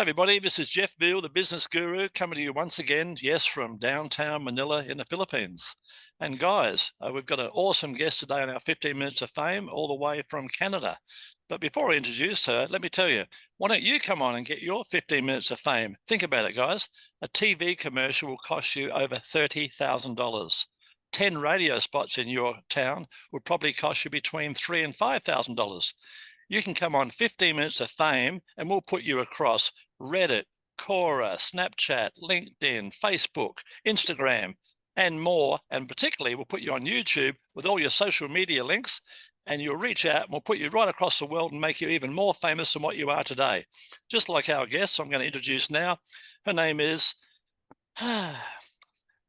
Hi everybody, this is Jeff Veale, the business guru, coming to you once again, yes, from downtown Manila in the Philippines. And guys, we've got an awesome guest today on our 15 Minutes of Fame, all the way from Canada. But before I introduce her, let me tell you, why don't you come on and get your 15 minutes of fame? Think about it, guys. A TV commercial will cost you over $30,000. 10 radio spots in your town would probably cost you between $3,000 and $5,000. You can come on 15 Minutes of Fame and we'll put you across Reddit, Quora, Snapchat, LinkedIn, Facebook, Instagram, and more. And particularly, we'll put you on YouTube with all your social media links, and you'll reach out and we'll put you right across the world and make you even more famous than what you are today. Just like our guest, I'm going to introduce now. Her name is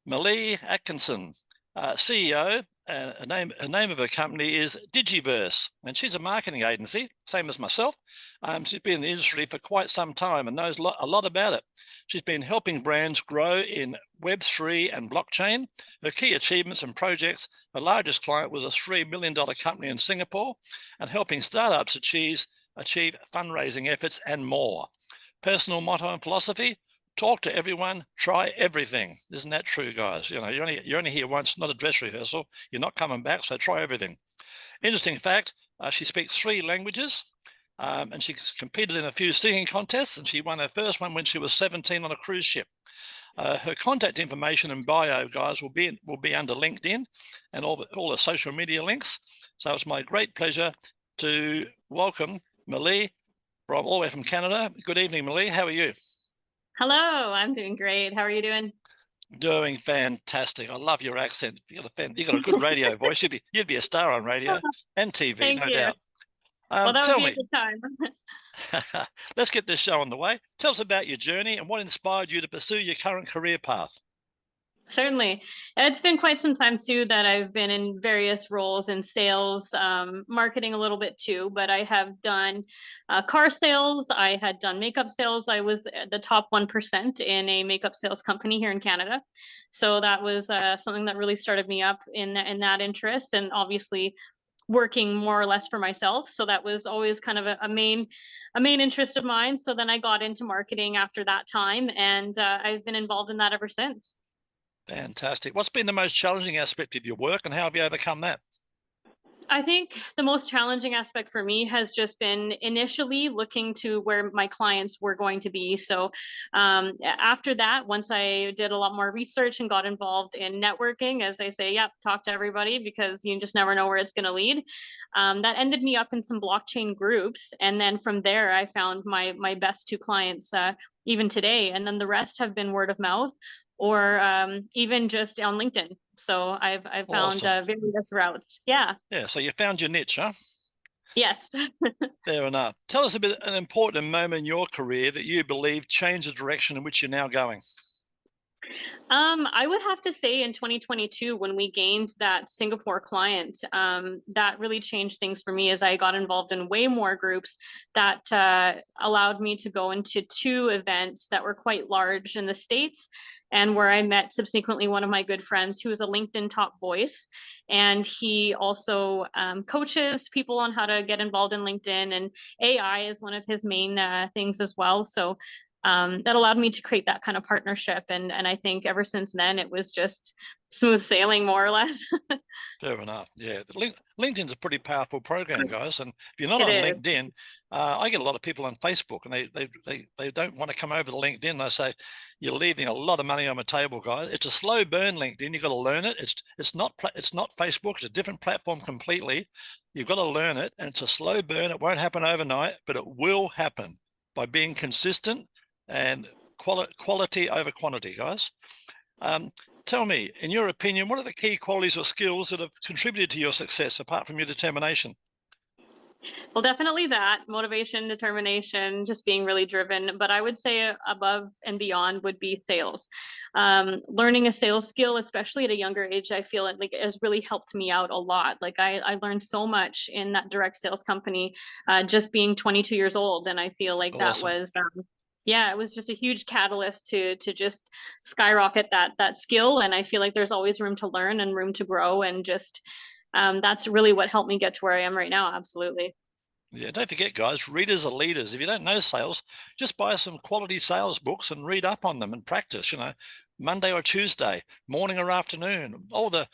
Mlee Atkinson, CEO. The name of her company is Digiverse, and she's a marketing agency, same as myself. She's been in the industry for quite some time and knows a lot about it. She's been helping brands grow in Web3 and blockchain. Her key achievements and projects, her largest client was a $3 million company in Singapore, and helping startups achieve fundraising efforts and more. Personal motto and philosophy: talk to everyone, try everything. Isn't that true, guys? You know, you're only here once, not a dress rehearsal. You're not coming back, so try everything. Interesting fact, she speaks 3 languages, and she's competed in a few singing contests, and she won her first one when she was 17 on a cruise ship. Her contact information and bio, guys, will be under LinkedIn and all the social media links. So it's my great pleasure to welcome Mlee from all the way from Canada. Good evening, Mlee. How are you? Hello, I'm doing great. How are you doing? Doing fantastic. I love your accent. You got a good radio voice. You'd be a star on radio and TV, Thank no you. doubt. Well, that would Tell be a me, good time. let's get this show on the way. Tell us about your journey and what inspired you to pursue your current career path. Certainly. It's been quite some time too that I've been in various roles in sales, marketing a little bit too, but I have done car sales. I had done makeup sales. I was the top 1% in a makeup sales company here in Canada. So that was something that really started me up in that interest, and obviously working more or less for myself. So that was always kind of a main interest of mine. So then I got into marketing after that time, and I've been involved in that ever since. Fantastic. What's been the most challenging aspect of your work and how have you overcome that? I think the most challenging aspect for me has just been initially looking to where my clients were going to be. So after that, once I did a lot more research and got involved in networking, as they say, yep, talk to everybody because you just never know where it's going to lead. That ended me up in some blockchain groups, and then from there, I found my best 2 clients even today, and then the rest have been word of mouth or even just on LinkedIn. So I've found Awesome. various routes. Yeah. Yeah, so you found your niche, huh? Yes. Fair enough. Tell us about an important moment in your career that you believe changed the direction in which you're now going. I would have to say in 2022, when we gained that Singapore client, that really changed things for me as I got involved in way more groups that allowed me to go into 2 events that were quite large in the States, and where I met subsequently one of my good friends who is a LinkedIn top voice. And he also coaches people on how to get involved in LinkedIn, and AI is one of his main things as well. So that allowed me to create that kind of partnership. And I think ever since then, it was just smooth sailing, more or less. Fair enough. Yeah, LinkedIn's a pretty powerful program, guys. And if you're not It on is. LinkedIn, I get a lot of people on Facebook, and they don't want to come over to LinkedIn. I say, you're leaving a lot of money on the table, guys. It's a slow burn. LinkedIn. You've got to learn it. It's not Facebook. It's a different platform completely. You've got to learn it, and it's a slow burn. It won't happen overnight, but it will happen by being consistent and quality over quantity, guys. Tell me, in your opinion, what are the key qualities or skills that have contributed to your success apart from your determination? Well, definitely that motivation, determination, just being really driven. But I would say above and beyond would be sales. Learning a sales skill, especially at a younger age, I feel like it has really helped me out a lot. Like I learned so much in that direct sales company, just being 22 years old. And I feel like that Awesome. was yeah, it was just a huge catalyst to just skyrocket that skill. And I feel like there's always room to learn and room to grow, and just that's really what helped me get to where I am right now. Absolutely. Yeah, don't forget, guys, readers are leaders. If you don't know sales, just buy some quality sales books and read up on them and practice, Monday or Tuesday, morning or afternoon, all the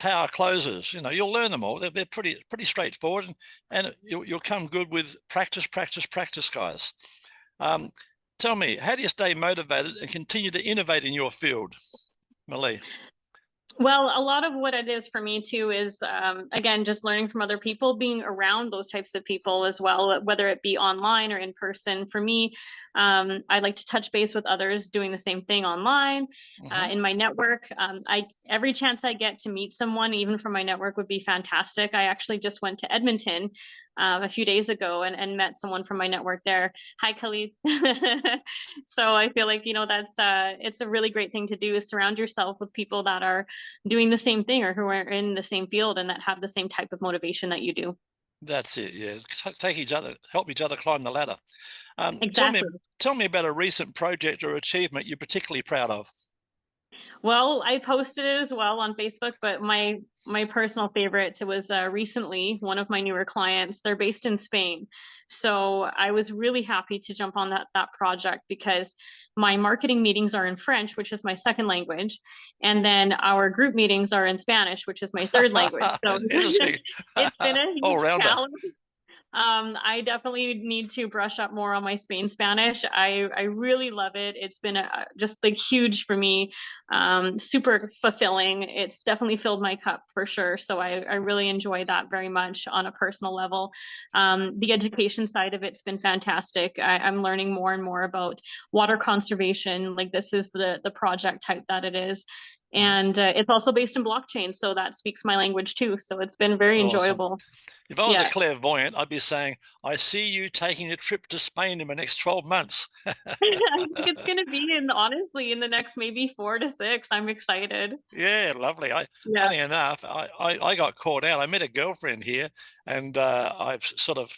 power closes, you'll learn them all. They're pretty straightforward, and you'll come good with practice, practice, practice, guys. Tell me, how do you stay motivated and continue to innovate in your field, Mlee? Well, a lot of what it is for me too is, again, just learning from other people, being around those types of people as well, whether it be online or in person. For me, I like to touch base with others doing the same thing online, in my network. Every chance I get to meet someone, even from my network, would be fantastic. I actually just went to Edmonton a few days ago and met someone from my network there. Hi, Khalid. So I feel like, that's it's a really great thing to do, is surround yourself with people that are doing the same thing or who are in the same field and that have the same type of motivation that you do. That's it. Yeah, take each other, help each other climb the ladder. Tell me, Exactly. tell me about a recent project or achievement you're particularly proud of. Well, I posted it as well on Facebook, but my personal favorite was recently one of my newer clients. They're based in Spain, so I was really happy to jump on that project because my marketing meetings are in French, which is my second language, and then our group meetings are in Spanish, which is my third language. So Interesting. it's been a All huge rounder. challenge. I definitely need to brush up more on my Spain Spanish. I really love it. It's been just like huge for me, super fulfilling. It's definitely filled my cup for sure. So I really enjoy that very much on a personal level. The education side of it's been fantastic. I'm learning more and more about water conservation. Like this is the project type that it is. And it's also based in blockchain, so that speaks my language too. So it's been very Awesome. enjoyable. If I was a Yeah. clairvoyant, I'd be saying, I see you taking a trip to Spain in the next 12 months. I think it's gonna be honestly in the next maybe 4 to 6. I'm excited. Yeah, lovely. Yeah. Funny enough, I got caught out. I met a girlfriend here, and I've sort of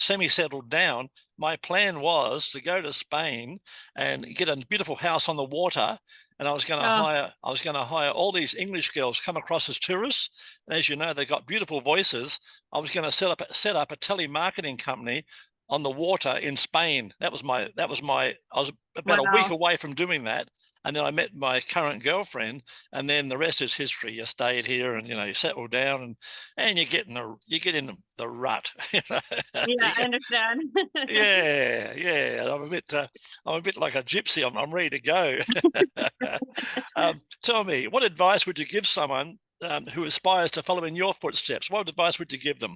semi-settled down. My plan was to go to Spain and get a beautiful house on the water, and Oh, I was going to hire all these English girls come across as tourists. And as you know, they've got beautiful voices. I was going to set up a telemarketing company on the water in Spain. That was my. I was about a week wow. away from doing that, and then I met my current girlfriend, and then the rest is history. You stayed here, and you settle down, and you get in the rut. Yeah, I understand. Yeah. I'm a bit like a gypsy. I'm ready to go. Tell me, what advice would you give someone who aspires to follow in your footsteps? What advice would you give them?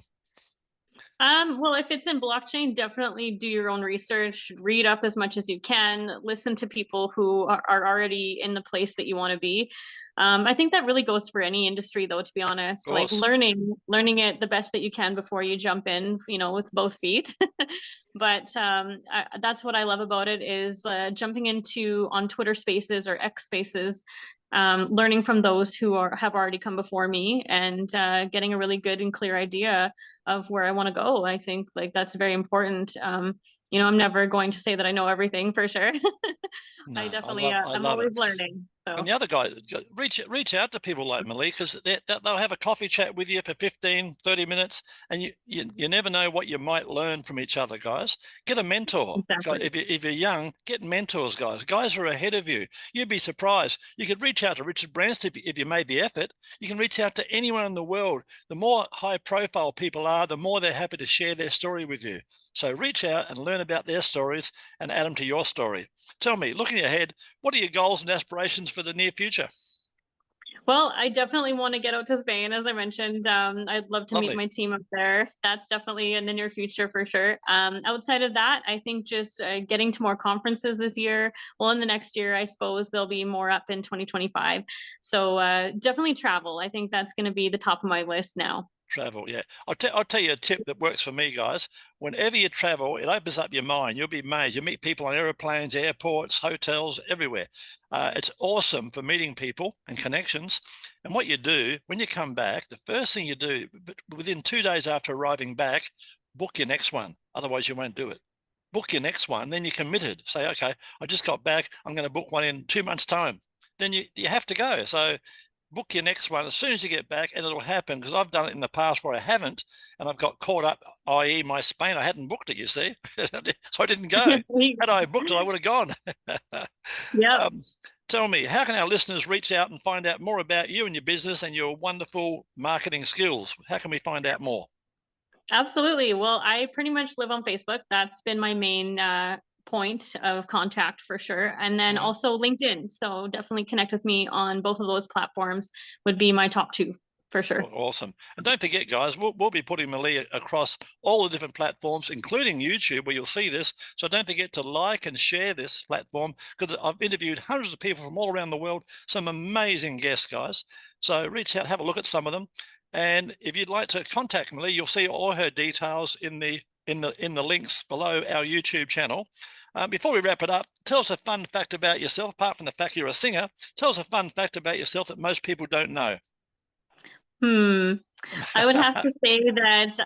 Well, if it's in blockchain, definitely do your own research, read up as much as you can, listen to people who are already in the place that you want to be. I think that really goes for any industry, though, to be honest. Of Like course. learning it the best that you can before you jump in, with both feet. But that's what I love about it is jumping into on Twitter Spaces or X Spaces, learning from those who have already come before me, and getting a really good and clear idea of where I want to go. I think like that's very important. I'm never going to say that I know everything for sure. I No, definitely, I I'm love it. always learning. And So the other guy, reach out to people like Malik, because they'll have a coffee chat with you for 15, 30 minutes, and you never know what you might learn from each other, guys. Get a mentor. exactly. If you're young, get mentors, guys. Guys are ahead of you. You'd be surprised. You could reach out to Richard Branson if you made the effort. You can reach out to anyone in the world. The more high profile people are, the more they're happy to share their story with you. So reach out and learn about their stories and add them to your story. Tell me, looking ahead, what are your goals and aspirations for the near future? Well, I definitely want to get out to Spain, as I mentioned. I'd love to meet Lovely. my team up there. That's definitely in the near future for sure. Outside of that, I think just getting to more conferences this year. Well, in the next year, I suppose there'll be more up in 2025. So definitely travel. I think that's going to be the top of my list now. Travel, yeah. I'll tell you a tip that works for me, guys. Whenever you travel, it opens up your mind. You'll be amazed. You meet people on airplanes, airports, hotels, everywhere. It's awesome for meeting people and connections. And what you do when you come back, the first thing you do, within 2 days after arriving back, book your next one. Otherwise, you won't do it. Book your next one, then you're committed. Say, okay, I just got back. I'm going to book one in 2 months' time. Then you have to go. So book your next one as soon as you get back, and it'll happen, because I've done it in the past where I haven't, and I've got caught up, i.e. my Spain, I hadn't booked it, you see, so I didn't go. Had I booked it, I would have gone. Yeah. Tell me, how can our listeners reach out and find out more about you and your business and your wonderful marketing skills? How can we find out more? Absolutely. Well, I pretty much live on Facebook. That's been my main point of contact for sure. And then also LinkedIn. So definitely connect with me on both of those platforms would be my top two for sure. Awesome. And don't forget, guys, we'll be putting Mlee across all the different platforms, including YouTube, where you'll see this. So don't forget to like and share this platform, because I've interviewed hundreds of people from all around the world, some amazing guests, guys. So reach out, have a look at some of them. And if you'd like to contact Mlee, you'll see all her details in the links below our YouTube channel. Before we wrap it up, tell us a fun fact about yourself. Apart from the fact you're a singer, tell us a fun fact about yourself that most people don't know. I would have to say that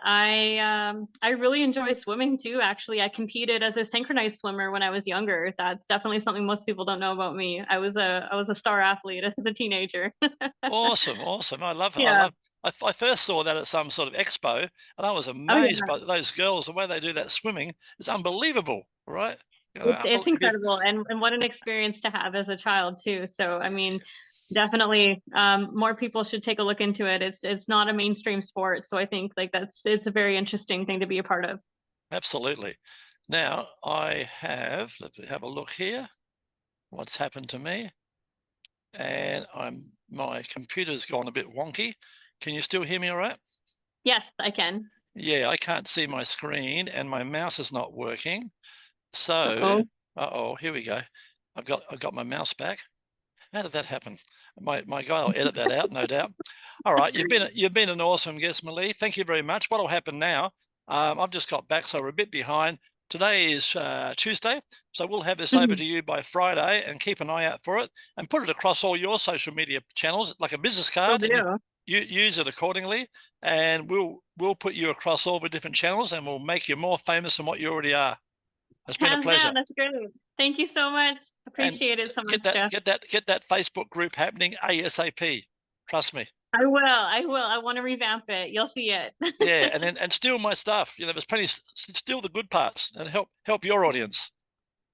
I really enjoy swimming too. Actually, I competed as a synchronized swimmer when I was younger. That's definitely something most people don't know about me. I was a star athlete as a teenager. Awesome. I love it. Yeah. I first saw that at some sort of expo, and I was amazed by those girls. The way they do that swimming is unbelievable, right? It's incredible, and what an experience to have as a child too. So I mean, definitely more people should take a look into it. It's not a mainstream sport, so I think like it's a very interesting thing to be a part of. Absolutely. Now let's have a look here. What's happened to me? And my computer's gone a bit wonky. Can you still hear me all right? Yes, I can. Yeah, I can't see my screen, and my mouse is not working. So, here we go. I've got my mouse back. How did that happen? My guy will edit that out, no doubt. All right, you've been an awesome guest, Mlee. Thank you very much. What'll happen now? I've just got back, so we're a bit behind. Today is Tuesday, so we'll have this over to you by Friday, and keep an eye out for it, and put it across all your social media channels like a business card. You use it accordingly, and we'll put you across all the different channels, and we'll make you more famous than what you already are. It's been a pleasure. That's great. Thank you so much. Appreciate it so much, Jeff. Get that Facebook group happening ASAP. Trust me. I will. I want to revamp it. You'll see it. Yeah, and steal my stuff. There's plenty. Steal the good parts and help your audience.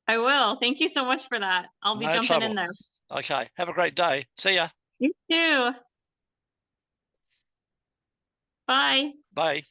I will. Thank you so much for that. I'll be jumping in there. Okay. Have a great day. See ya. You too. Bye. Bye.